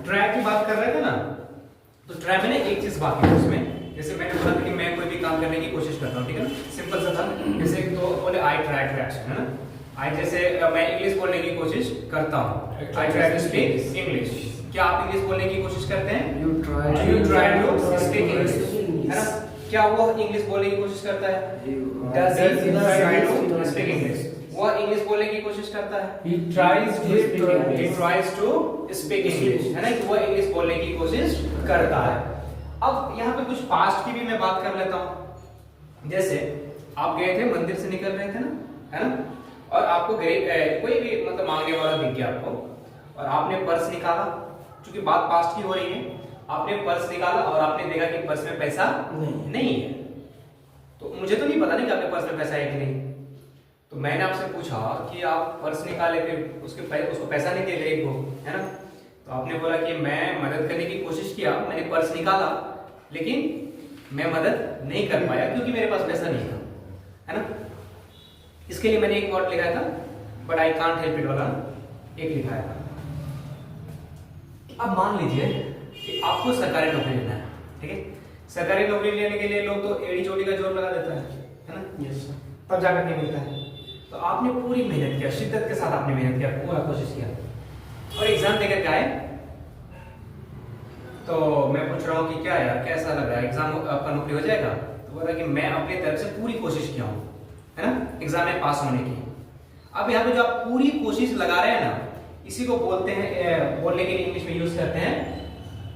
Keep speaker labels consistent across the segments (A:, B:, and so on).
A: Try की बात कर रहे थे ना, तो ट्राई में ना एक चीज बाकी है उसमें। जैसे मैंने बोला था कि मैं कोई भी काम करने की कोशिश करता हूँ, ठीक है ना, सिंपल सा था। जैसे तो बोले आई ट्राई टू एक्शन, है ना, आई जैसे मैं इंग्लिश बोलने की कोशिश करता हूँ, I try to speak English. क्या आप इंग्लिश बोलने की कोशिश करते हैं? You try to speak English, है ना। क्या वो इंग्लिश बोलने की कोशिश करता है? Does he try to speak English? वो इंग्लिश बोलने की कोशिश करता है?
B: He tries to speak English.
A: He tries to speak English, है ना, कि वो इंग्लिश बोलने की कोशिश करता है। अब यहाँ पे कुछ पास्ट की भी मैं बात कर लेता हूँ। जैसे आप गए थे, मंदिर से निकल रहे थे ना, है ना, और आपको कोई भी मतलब मांगने वाला दिख गया आपको, और आपने पर्स निकाला, क्योंकि बात पास्ट की हो रही है, आपने पर्स निकाला और आपने देखा कि पर्स में पैसा नहीं है। तो मुझे तो नहीं पता नहीं कि आपके पर्स में पैसा है कि नहीं, तो मैंने आपसे पूछा कि आप पर्स निकाले, फिर उसको पैसा नहीं दे रहे को, है ना। तो आपने बोला कि मैं मदद करने की कोशिश किया, मैंने पर्स निकाला, लेकिन मैं मदद नहीं कर पाया क्योंकि मेरे पास पैसा नहीं था, है ना। इसके लिए मैंने एक वर्ड लिखा था, but I can't help it वाला एक लिखा था। अब मान लीजिए कि आपको सरकारी नौकरी लेना है, ठीक है। सरकारी नौकरी लेने के लिए लोग तो एड़ी चोटी का जोर लगा देता है ना, यस, तब जाकर नहीं मिलता है। तो आपने पूरी मेहनत किया, शिद्दत के साथ आपने मेहनत किया, पूरा कोशिश किया, और एग्जाम देकर क्या है। तो मैं पूछ रहा हूँ कि क्या यार कैसा लग रहा है, एग्जाम आपका नौकरी हो जाएगा? तो बोला कि मैं अपनी तरफ से पूरी कोशिश किया हूँ, है ना, एग्जाम में पास होने की। अब यहाँ पे जो आप पूरी कोशिश लगा रहे हैं ना, इसी को बोलते हैं, बोलने के लिए इंग्लिश में यूज करते हैं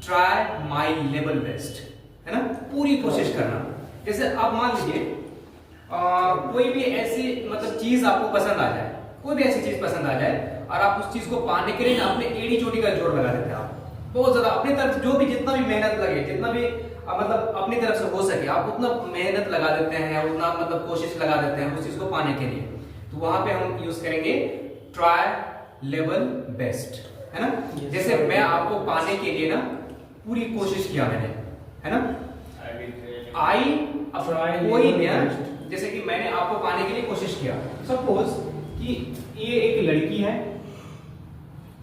A: ट्राई माई लेवल बेस्ट, है ना, पूरी कोशिश करना। जैसे आप मान लीजिए कोई भी ऐसी मतलब चीज आपको पसंद आ जाए, कोई भी ऐसी चीज पसंद आ जाए, और आप उस चीज को पाने के लिए ना अपने एड़ी चोटी का जोर लगा देते हैं, आप बहुत ज्यादा अपनी तरफ जो भी जितना भी मेहनत लगे, जितना भी मतलब अपनी तरफ से हो सके आप उतना मेहनत लगा देते हैं, उतना मतलब कोशिश लगा देते हैं उस चीज को पाने के लिए। तो वहां पे हम यूज करेंगे ट्राई लेवल बेस्ट, है ना। जैसे मैं आपको पाने के लिए ना पूरी कोशिश किया मैंने, है ना, आई कोई नया, जैसे कि मैंने आपको पाने के लिए कोशिश किया। सपोज कि ये एक लड़की है,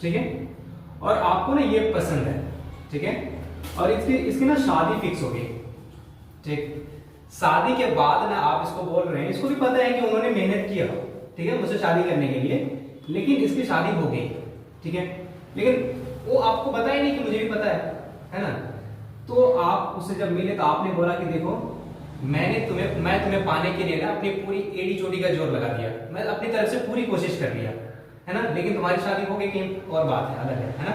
A: ठीक है, और आपको ना ये पसंद है, ठीक है, और इसकी ना शादी फिक्स हो गई, ठीक। शादी के बाद ना आप इसको बोल रहे हैं, इसको भी पता है कि उन्होंने मेहनत किया, ठीक है, मुझसे शादी करने के लिए, लेकिन इसकी शादी हो गई, ठीक है, लेकिन वो आपको पता ही नहीं कि मुझे भी पता है ना। तो आप उससे जब मिले तो आपने बोला कि देखो मैं तुम्हें पाने के लिए ना अपनी पूरी एड़ी चोटी का जोर लगा दिया, मैं अपनी तरफ से पूरी कोशिश कर लिया, है ना, लेकिन तुम्हारी शादी हो गई कहीं और बात है, अलग है ना।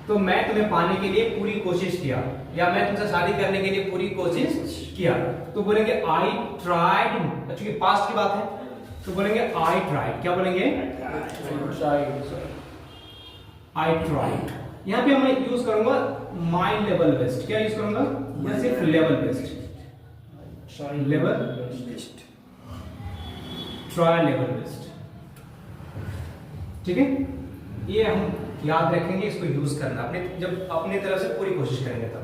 A: तो मैं तुम्हें पाने के लिए पूरी कोशिश किया, या मैं तुमसे शादी करने के लिए पूरी कोशिश किया। तो बोलेंगे आई ट्राइड, क्योंकि पास्ट की बात है, तो बोलेंगे आई ट्राइड। क्या बोलेंगे? I tried. यहाँ पे मैं यूज करूंगा माई लेवल बेस्ट। क्या यूज करूंगा? या सिर्फ level best, level best, try level best, ठीक है। ये हम याद रखेंगे, इसको यूज करना अपने, जब अपने तरफ से पूरी कोशिश करेंगे तब,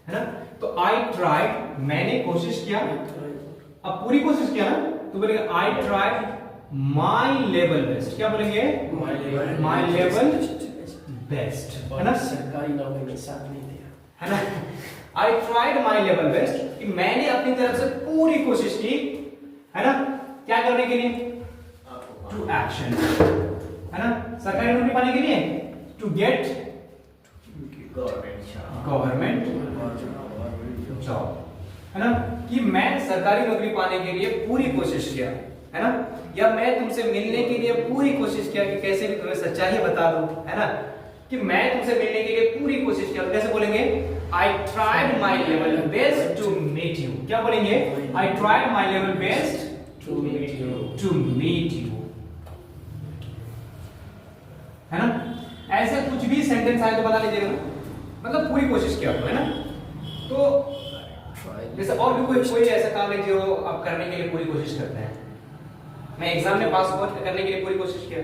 A: है ना। तो आई ट्राइड, मैंने कोशिश किया, अब पूरी कोशिश किया ना, तो बोलेंगे I tried my level best. क्या बोलेंगे? माई लेवल बेस्ट, है ना।
B: सरकारी नौकरी में साथ नहीं दिया,
A: है ना। I tried my level best, कि मैंने अपनी तरफ से पूरी कोशिश की, है ना, क्या करने के लिए? टू एक्शन, है ना, सरकारी नौकरी पाने के लिए, टू गेट गवर्नमेंट जॉब, है ना, कि मैं सरकारी नौकरी पाने के लिए पूरी कोशिश किया, है ना, या मैं तुमसे मिलने के लिए पूरी कोशिश किया कि कैसे भी तुम्हें सच्चाई बता दूं, है ना, कि मैं तुमसे मिलने के लिए पूरी कोशिश किया। तो कैसे बोलेंगे? I tried my level best to meet you. क्या बोलेंगे? I tried my level best
B: to meet you.
A: To meet you. है ना? ऐसे कुछ भी सेंटेंस आए तो बता लीजिएगा ना, मतलब पूरी कोशिश किया आपको, है ना। तो जैसे और भी कोई ऐसा काम है जो आप करने के लिए पूरी कोशिश करते हैं। मैं एग्जाम में पास करने के लिए पूरी कोशिश किया,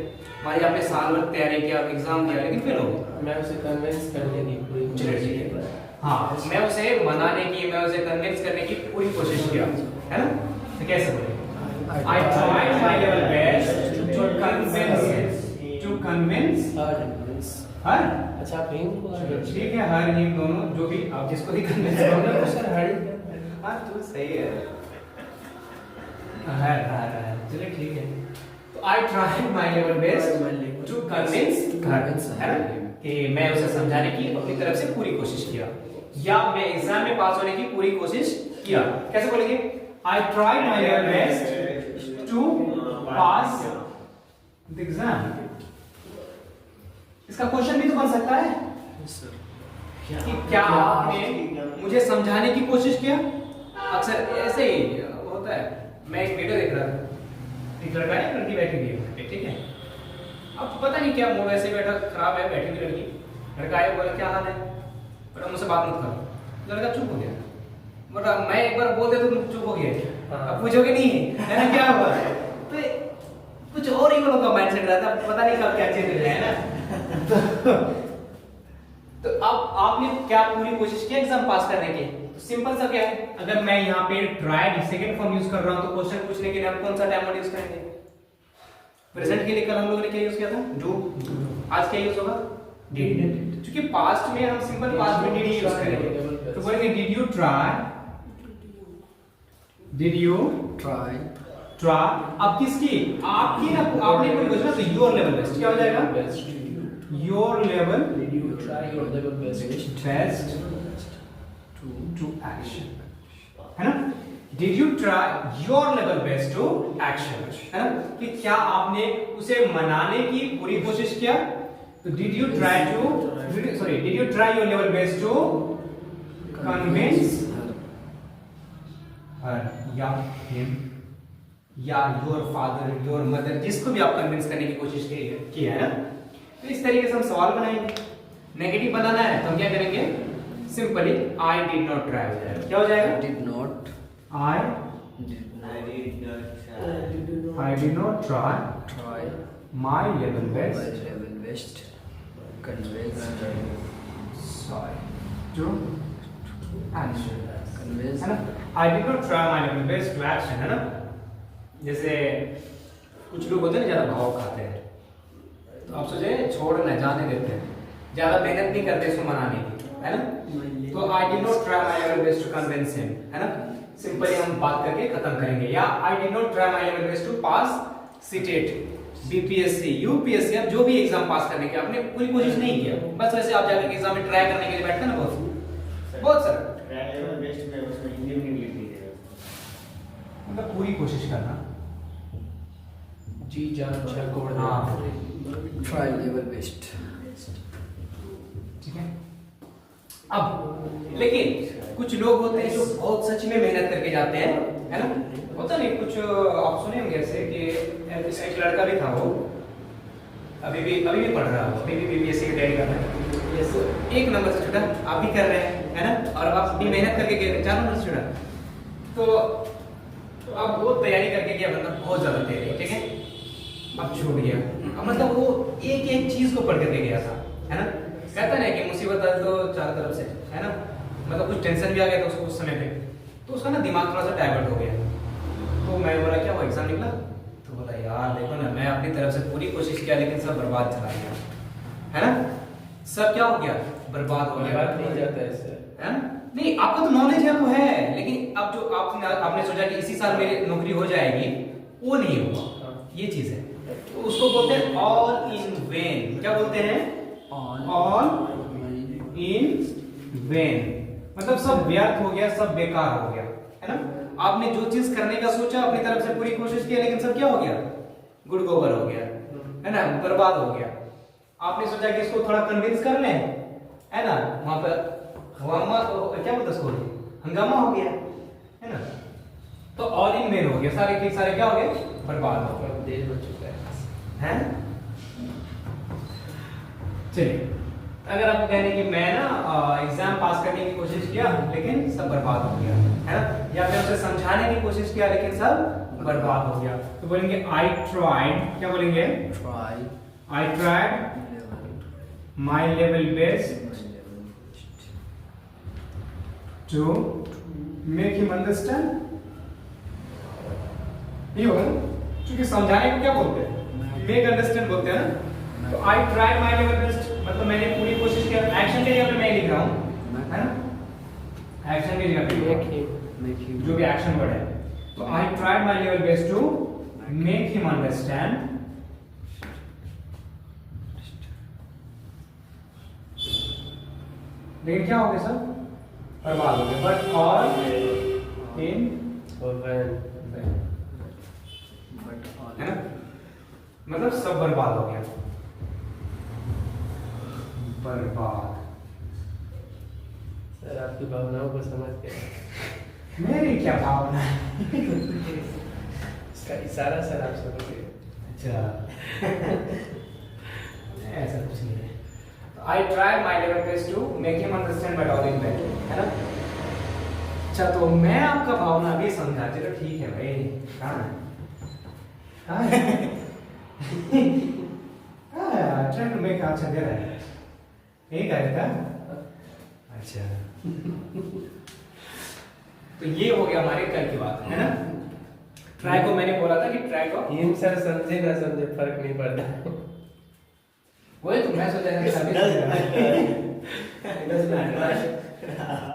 A: मान आपने साल भर तैयारी किया, एग्जाम दिया, लेकिन फेल हो गया।
B: मैं उसे कन्विंस करने की पूरी कोशिश की,
A: हाँ, मैं उसे मनाने की, मैं उसे कन्विंस करने की पूरी कोशिश किया, है ना। तो कैसे बोलेंगे? I tried my level best to convince her
B: अच्छा आप हिम को
A: ठीक है, हर नीम दोनों जो भी आप जिसको भी कन्विंस करोगे।
B: सर हरी
A: हाँ तो सही है, चलिए ठीक है। तो I tried my level best to convince है ना, कि मैं उसे समझाने की अपनी तरफ से पूरी कोशिश किया, या मैं एग्जाम में पास होने की पूरी कोशिश किया। कैसे बोलेंगे? I tried my level best to pass the exam. इसका क्वेश्चन भी तो बन सकता है कि क्या आपने मुझे समझाने की कोशिश किया। अक्सर ऐसे ही होता है। मैं एक वीडियो देख रहा था, एक लड़का है, लड़की बैठी हुई है, ठीक है। अब पता नहीं क्या मूड, वैसे बैठा खराब है, बैठी हुई लड़की, लड़का आया बोला क्या हाल है, बोला मुझसे बात मत करो। लड़का चुप हो गया, बोला मैं एक बार बोल दे तो चुप हो गया, अब पूछोगे नहीं है ना क्या हुआ। तो कुछ और ही लोगों का माइंडसेट रहता है, पता नहीं कब क्या चेंज हो जाए ना। तो अब आपने क्या पूरी कोशिश की एग्जाम पास करने की? तो सिंपल सा क्या है, अगर मैं यहाँ पे ट्राइड सेकंड फॉर्म यूज कर रहा हूँ तो क्वेश्चन पूछने के लिए हम कौन सा टाइम यूज करेंगे? प्रेजेंट के लिए कल हम लोगों ने क्या यूज किया था? डू। आज क्या यूज होगा? डिड। क्योंकि पास्ट में हम सिंपल पास्ट में डिड यूज करेंगे, तो बोलेंगे did you try, did you
B: try
A: try. अब किसकी? आपकी ना, आपने कोई क्वेश्चन तो योर लेवल बेस्ट क्या हो जाएगा?
B: Best
A: your level
B: did you try your level best
A: best to action, है ना? Did you try your level best to action, है ना? कि क्या आपने उसे मनाने की पूरी कोशिश किया? तो did you try your level best to convince her या him या your father, your mother, जिसको भी आप कन्विंस करने की कोशिश की है ना। तो इस तरीके से हम सवाल बनाएंगे। नेगेटिव बनाना है तो हम क्या करेंगे? Simply I did not try हो जाएगा। क्या हो जाएगा?
B: did not
A: I did not try
B: try
A: my level
B: my
A: best
B: level best convince
A: to action,
B: convince
A: है ना? I did not try my level best to action, है ना? जैसे कुछ लोग होते हैं ना, ज्यादा भाव खाते हैं, तो आप सोचे छोड़ना, जाने देते हैं, ज्यादा मेहनत नहीं करते इसको मनाने की, है ना? तो I did not try my level best to convince him, है ना? सिंपली हम बात करके खत्म करेंगे। या I did not try my level best to pass CTET, BPSC, UPSC, आप जो भी एग्जाम पास करने की आपने पूरी कोशिश नहीं किया, बस वैसे आप जाकर एग्जाम में ट्राई करने के लिए बैठते हैं ना, बहुत सर मतलब पूरी कोशिश करना,
B: जी जान छोड़
A: हाँ।
B: try level best
A: ठीक है। अब लेकिन कुछ लोग होते हैं जो बहुत सच में मेहनत करके जाते हैं, है ना? होता नहीं कुछ, आप सुने होंगे ऐसे कि एक लड़का भी था, वो अभी भी पढ़ रहा है, अभी भी बीपीएससी की तैयारी कर रहा है, ये एक नंबर से छोटा, आप भी कर रहे हैं, है ना? और आप भी मेहनत करके गए 4 नंबर से छोटा, तो अब वो तैयारी करके गया, मतलब बहुत ज्यादा तैयारी, ठीक है? अब छूट गया, अब मतलब वो एक चीज को पढ़ करके गया था, है ना? कहता है कि मुसीबत आए तो चारों तरफ से, है ना? मतलब कुछ टेंशन भी आ गया था उसको उस समय पे, तो उसका ना दिमाग थोड़ा सा डाइवर्ट हो गया। तो मैं बोला क्या वो एग्जाम निकला? तो बोला यार देखो ना, मैं अपनी तरफ से पूरी कोशिश किया लेकिन सब बर्बाद चला गया, है ना? सब क्या हो गया? बर्बाद हो गया।
B: बात नहीं जाता ऐसे,
A: है ना? नहीं, आपको तो नॉलेज है, वो है, लेकिन अब जो आपने सोचा कि इसी साल मेरी नौकरी हो जाएगी, वो नहीं होगा, ये चीज है। तो उसको बोलते हैं ऑल इन वेन। क्या बोलते हैं? ऑल इन वेन, मतलब सब व्यर्थ हो गया, सब बेकार हो गया, है ना? आपने जो चीज करने का सोचा, अपनी तरफ से पूरी कोशिश की, लेकिन सब क्या हो गया? गुड़ गोबर हो गया, है ना? बर्बाद हो गया। आपने सोचा कि इसको थोड़ा कन्विंस कर लें, है ना? वहां पर क्या बोलते उसको, हंगामा हो गया, है ना? तो ऑल इन वेन हो गया, सारे के सारे क्या हो गए? बर्बाद हो गए।
B: देर हो चुका है।
A: चलिए, अगर आपको कहने कि मैं ना एग्जाम पास करने की कोशिश किया लेकिन सब बर्बाद हो गया, है ना? या फिर उसे समझाने की कोशिश किया लेकिन सब बर्बाद हो गया, तो बोलेंगे आई ट्राइड। क्या बोलेंगे? I tried my level best to make him understand. ये होगा ना, क्योंकि समझाने को क्या बोलते हैं? मेक अंडरस्टैंड बोलते हैं ना। तो I tried my level best, मतलब मैंने पूरी कोशिश की। एक्शन की जगह पे मैं लिख रहा हूँ, है ना? एक्शन की जगह पे
B: Make him.
A: जो भी एक्शन वर्ड है, तो I tried my level best to make him understand. लेकिन क्या हो गया सर? बर्बाद हो गया। But all in
B: But all.
A: है ना, मतलब सब बर्बाद हो गया। बर्बाद।
B: सर आपकी भावनाओं को समझ के
A: मेरी क्या भावना है?
B: इसका इशारा सर आप समझ गए।
A: अच्छा ऐसा कुछ नहीं है। I try my level best to make him understand but all in bad, है ना? अच्छा तो मैं आपका भावना भी समझा। चलो ठीक है भाई। कहाँ है? कहाँ है? Try to make. अच्छा दे रहा है, एक है का। अच्छा तो ये हो गया हमारे कल की बात, है ना? ट्राई को मैंने बोला था कि ट्राई को,
B: हिम सर समझे ना समझे फर्क नहीं पड़ता।
A: वही तो मैं सोचा था कि सभी